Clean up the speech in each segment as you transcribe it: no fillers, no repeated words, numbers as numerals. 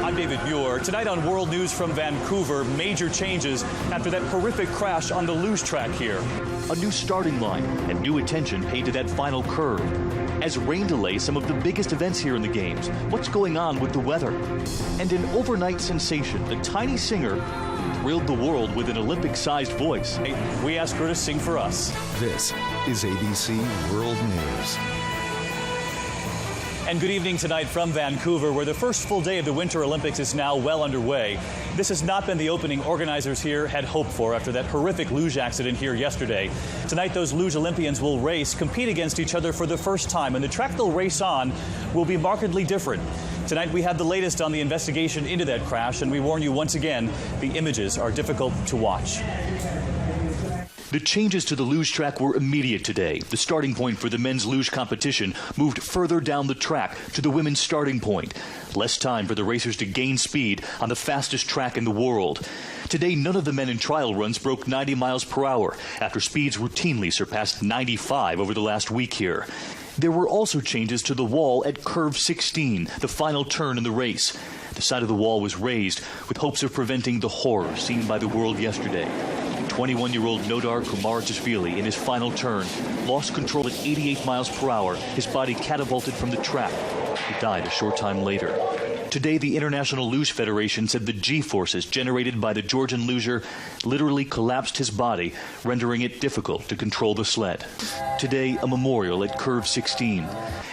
I'm David Muir. Tonight on World News from Vancouver, major changes after that horrific crash on the luge track here. A new starting line and new attention paid to that final curve. As rain delays some of the biggest events here in the Games, what's going on with the weather? And an overnight sensation, a tiny singer who thrilled the world with an Olympic-sized voice. We asked her to sing for us. This is ABC World News. And good evening tonight from Vancouver, where the first full day of the Winter Olympics is now well underway. This has not been the opening organizers here had hoped for after that horrific luge accident here yesterday. Tonight, those luge Olympians will compete against each other for the first time, and the track they'll race on will be markedly different. Tonight, we have the latest on the investigation into that crash, and we warn you once again, the images are difficult to watch. The changes to the luge track were immediate today. The starting point for the men's luge competition moved further down the track to the women's starting point. Less time for the racers to gain speed on the fastest track in the world. Today, none of the men in trial runs broke 90 miles per hour after speeds routinely surpassed 95 over the last week here. There were also changes to the wall at curve 16, the final turn in the race. The side of the wall was raised with hopes of preventing the horror seen by the world yesterday. 21-year-old Nodar Kumarajashvili, in his final turn, lost control at 88 miles per hour. His body catapulted from the track. He died a short time later. Today, the International Luge Federation said the G-forces generated by the Georgian luger literally collapsed his body, rendering it difficult to control the sled. Today, a memorial at curve 16.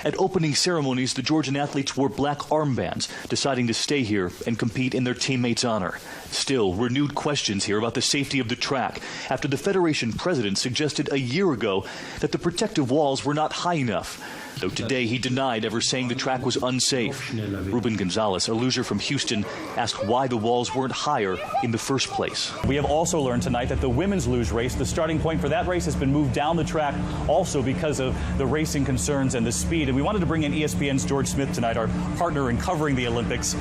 At opening ceremonies, the Georgian athletes wore black armbands, deciding to stay here and compete in their teammates' honor. Still, renewed questions here about the safety of the track after the Federation president suggested a year ago that the protective walls were not high enough. Though today he denied ever saying the track was unsafe. Ruben Gonzalez, a luger from Houston, asked why the walls weren't higher in the first place. We have also learned tonight that the women's luge race, the starting point for that race has been moved down the track also because of the racing concerns and the speed. And we wanted to bring in ESPN's George Smith tonight, our partner in covering the Olympics.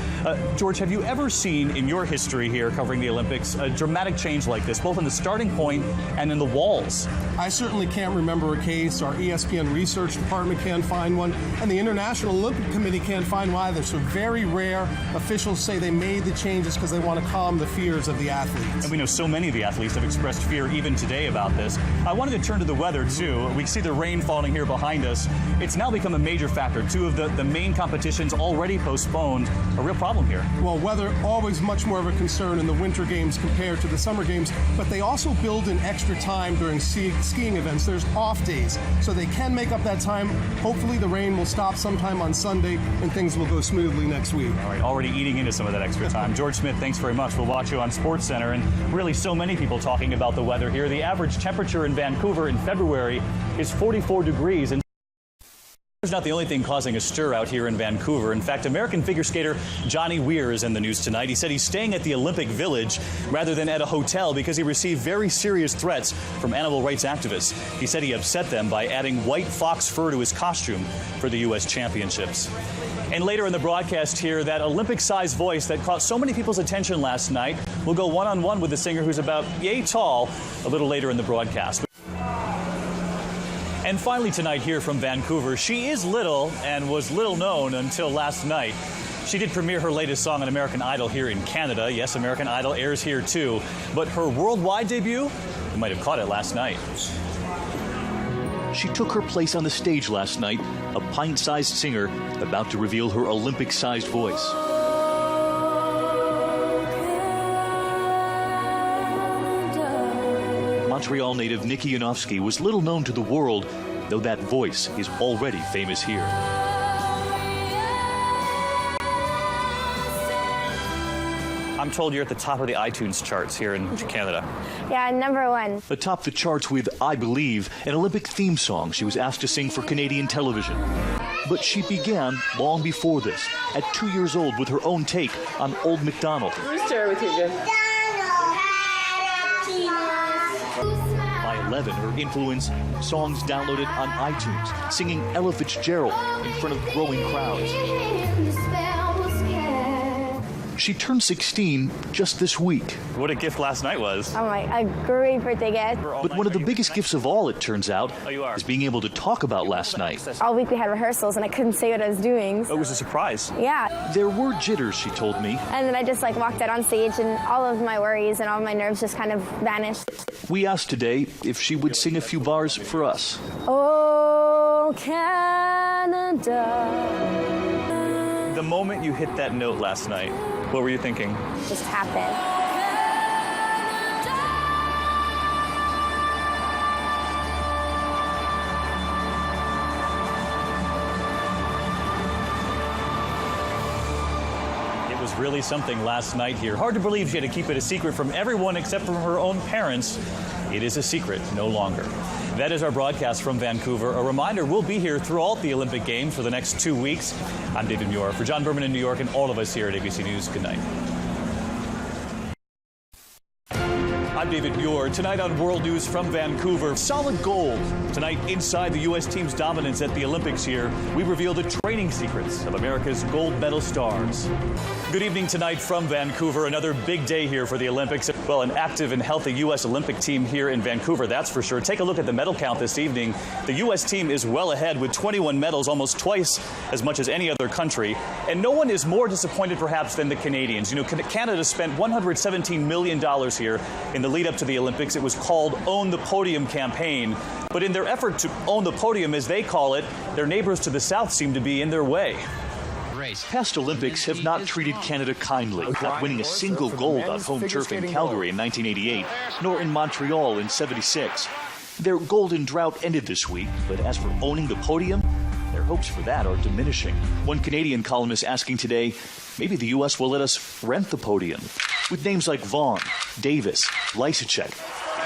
George, have you ever seen in your history here covering the Olympics a dramatic change like this, both in the starting point and in the walls? I certainly can't remember a case. Our ESPN research department can't find one, and the International Olympic Committee can't find one either. So very rare. Officials say they made the changes because they want to calm the fears of the athletes. And we know so many of the athletes have expressed fear even today about this. I wanted to turn to the weather, too. We see the rain falling here behind us. It's now become a major factor. Two of the main competitions already postponed. A real problem here. Well, weather always much more of a concern in the Winter Games compared to the Summer Games, but they also build in extra time during skiing events. There's off days, so they can make up that time. Hopefully the rain will stop sometime on Sunday and things will go smoothly next week. All right, already eating into some of that extra time. George Smith, thanks very much. We'll watch you on SportsCenter, and really so many people talking about the weather here. The average temperature in Vancouver in February is 44 degrees. And it's not the only thing causing a stir out here in Vancouver. In fact, American figure skater Johnny Weir is in the news tonight. He said he's staying at the Olympic Village rather than at a hotel because he received very serious threats from animal rights activists. He said he upset them by adding white fox fur to his costume for the U.S. Championships. And later in the broadcast here, that Olympic-sized voice that caught so many people's attention last night will go one-on-one with the singer who's about yay tall a little later in the broadcast. And finally tonight here from Vancouver, she is little and was little known until last night. She did premiere her latest song on American Idol here in Canada. Yes, American Idol airs here too. But her worldwide debut, you might have caught it last night. She took her place on the stage last night, a pint-sized singer about to reveal her Olympic-sized voice. Montreal native Nikki Yanofsky was little known to the world, though that voice is already famous here. I'm told you're at the top of the iTunes charts here in Canada. Yeah, #1. Atop the charts with I Believe, an Olympic theme song she was asked to sing for Canadian television. But she began long before this, at 2 years old, with her own take on Old MacDonald. Share with you, Jim. By 11, her influence, songs downloaded on iTunes, singing Ella Fitzgerald in front of growing crowds. She turned 16 just this week. What a gift last night was. Oh my, a great birthday gift. But one of the biggest gifts of all, it turns out, is being able to talk about last night. All week we had rehearsals and I couldn't say what I was doing. It was a surprise. Yeah. There were jitters, she told me. And then I just walked out on stage and all of my worries and all my nerves just kind of vanished. We asked today if she would sing a few bars for us. Oh, Canada. The moment you hit that note last night, what were you thinking? Just happened. It was really something last night here. Hard to believe she had to keep it a secret from everyone except from her own parents. It is a secret no longer. That is our broadcast from Vancouver. A reminder, we'll be here throughout the Olympic Games for the next 2 weeks. I'm David Muir. For John Berman in New York and all of us here at ABC News, good night. I'm David Muir. Tonight on World News from Vancouver, solid gold. Tonight, inside the U.S. team's dominance at the Olympics here, we reveal the training secrets of America's gold medal stars. Good evening tonight from Vancouver. Another big day here for the Olympics. Well, an active and healthy U.S. Olympic team here in Vancouver, that's for sure. Take a look at the medal count this evening. The U.S. team is well ahead with 21 medals, almost twice as much as any other country. And no one is more disappointed, perhaps, than the Canadians. You know, Canada spent $117 million here in the lead up to the Olympics. It was called Own the Podium campaign. But in their effort to own the podium, as they call it, their neighbors to the south seem to be in their way. Past Olympics have not treated Canada kindly, not winning a single gold on home turf in Calgary in 1988, nor in Montreal in '76. Their golden drought ended this week, but as for owning the podium, their hopes for that are diminishing. One Canadian columnist asking today, maybe the U.S. will let us rent the podium. With names like Vaughn, Davis, Lysacek,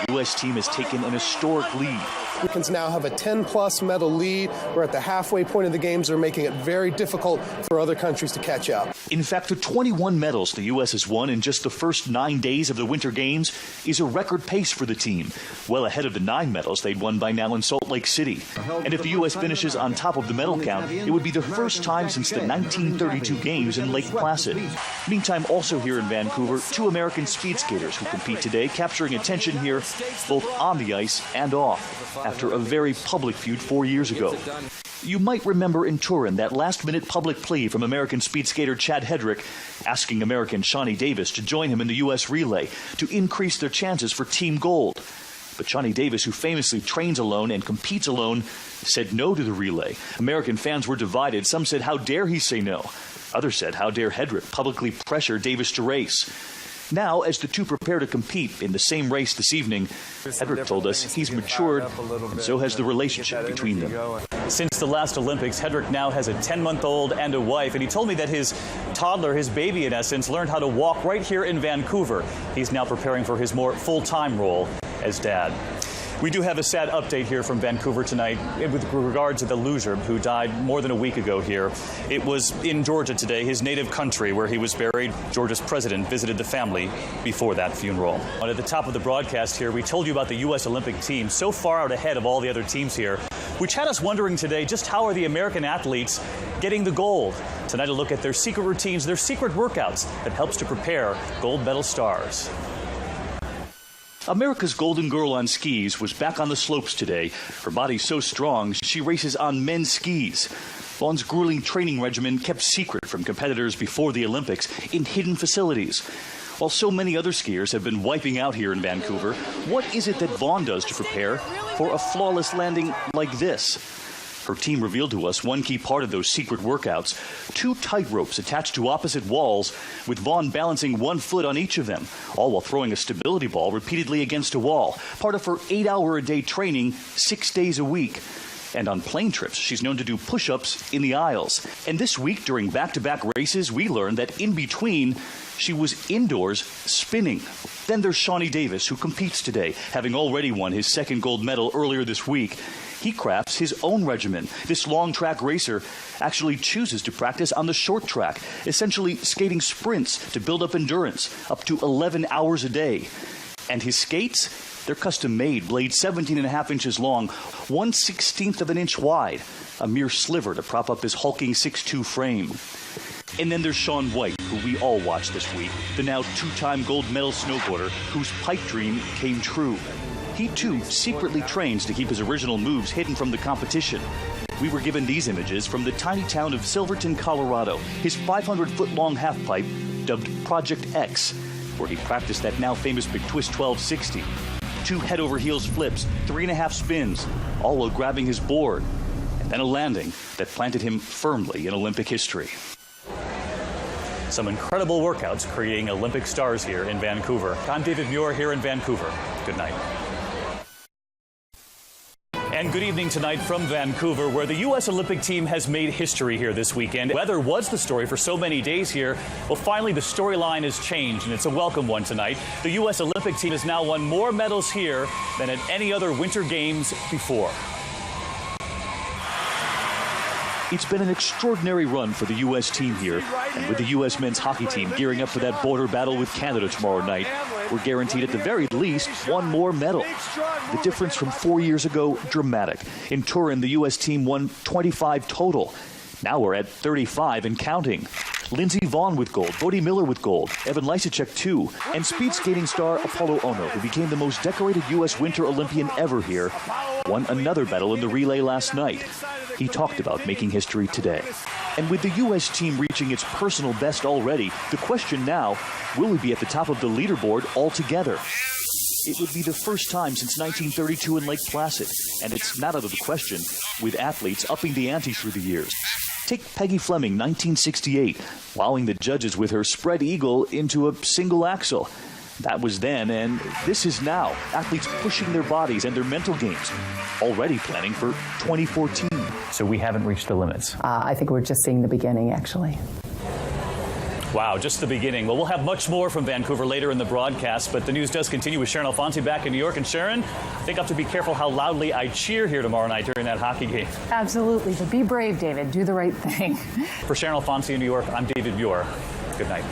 the U.S. team has taken an historic lead. Americans now have a 10-plus medal lead. We're at the halfway point of the games. They're making it very difficult for other countries to catch up. In fact, the 21 medals the U.S. has won in just the first 9 days of the Winter Games is a record pace for the team, well ahead of the 9 medals they'd won by now in Salt Lake City. And if the U.S. finishes on top of the medal count, it would be the first time since the 1932 Games in Lake Placid. Meantime, also here in Vancouver, 2 American speed skaters who compete today, capturing attention here both on the ice and off, after a very public feud 4 years ago. You might remember in Turin that last-minute public plea from American speed skater Chad Hedrick asking American Shawnee Davis to join him in the U.S. relay to increase their chances for team gold. But Shawnee Davis, who famously trains alone and competes alone, said no to the relay. American fans were divided. Some said, how dare he say no? Others said, how dare Hedrick publicly pressure Davis to race? Now, as the two prepare to compete in the same race this evening, Hedrick told us he's matured, and so has the relationship between them. Since the last Olympics, Hedrick now has a 10-month-old and a wife, and he told me that his toddler, his baby in essence, learned how to walk right here in Vancouver. He's now preparing for his more full-time role as dad. We do have a sad update here from Vancouver tonight with regard to the Luge who died more than a week ago here. It was in Georgia today, his native country, where he was buried. Georgia's president visited the family before that funeral. And at the top of the broadcast here, we told you about the U.S. Olympic team, so far out ahead of all the other teams here, which had us wondering today just how are the American athletes getting the gold. Tonight, a look at their secret routines, their secret workouts that helps to prepare gold medal stars. America's golden girl on skis was back on the slopes today. Her body's so strong, she races on men's skis. Vaughn's grueling training regimen kept secret from competitors before the Olympics in hidden facilities. While so many other skiers have been wiping out here in Vancouver, what is it that Vaughn does to prepare for a flawless landing like this? Her team revealed to us one key part of those secret workouts, 2 tight ropes attached to opposite walls, with Vaughn balancing 1 foot on each of them, all while throwing a stability ball repeatedly against a wall, part of her 8-hour-a-day training 6 days a week. And on plane trips, she's known to do push-ups in the aisles. And this week, during back-to-back races, we learned that in between, she was indoors spinning. Then there's Shawnee Davis, who competes today, having already won his 2nd gold medal earlier this week. He crafts his own regimen. This long-track racer actually chooses to practice on the short track, essentially skating sprints to build up endurance, up to 11 hours a day. And his skates, they're custom-made, blades 17.5 inches long, 1/16 of an inch wide, a mere sliver to prop up his hulking 6'2" frame. And then there's Shaun White, who we all watched this week, the now two-time gold medal snowboarder whose pipe dream came true. He, too, secretly trains to keep his original moves hidden from the competition. We were given these images from the tiny town of Silverton, Colorado, his 500-foot-long halfpipe dubbed Project X, where he practiced that now famous big twist 1260. 2 head-over-heels flips, 3.5 spins, all while grabbing his board, and then a landing that planted him firmly in Olympic history. Some incredible workouts creating Olympic stars here in Vancouver. I'm David Muir here in Vancouver. Good night. And good evening tonight from Vancouver, where the U.S. Olympic team has made history here this weekend. Weather was the story for so many days here. Well, finally, the storyline has changed, and it's a welcome one tonight. The U.S. Olympic team has now won more medals here than at any other Winter Games before. It's been an extraordinary run for the U.S. team here, and with the U.S. men's hockey team gearing up for that border battle with Canada tomorrow night, we're guaranteed at the very least one more medal. The difference from 4 years ago, dramatic. In Turin, the U.S. team won 25 total. Now we're at 35 and counting. Lindsey Vonn with gold, Bodie Miller with gold, Evan Lysacek too, and speed skating star Apollo Ono, who became the most decorated U.S. Winter Olympian ever here, won another medal in the relay last night. He talked about making history today. And with the U.S. team reaching its personal best already, the question now, will we be at the top of the leaderboard altogether? It would be the first time since 1932 in Lake Placid, and it's not out of the question, with athletes upping the ante through the years. Take Peggy Fleming, 1968, wowing the judges with her spread eagle into a single axel. That was then, and this is now. Athletes pushing their bodies and their mental games, already planning for 2014. So we haven't reached the limits. I think we're just seeing the beginning, actually. Wow, just the beginning. Well, we'll have much more from Vancouver later in the broadcast, but the news does continue with Sharon Alfonsi back in New York. And Sharon, I think I have to be careful how loudly I cheer here tomorrow night during that hockey game. Absolutely, but be brave, David. Do the right thing. For Sharon Alfonsi in New York, I'm David Muir. Good night.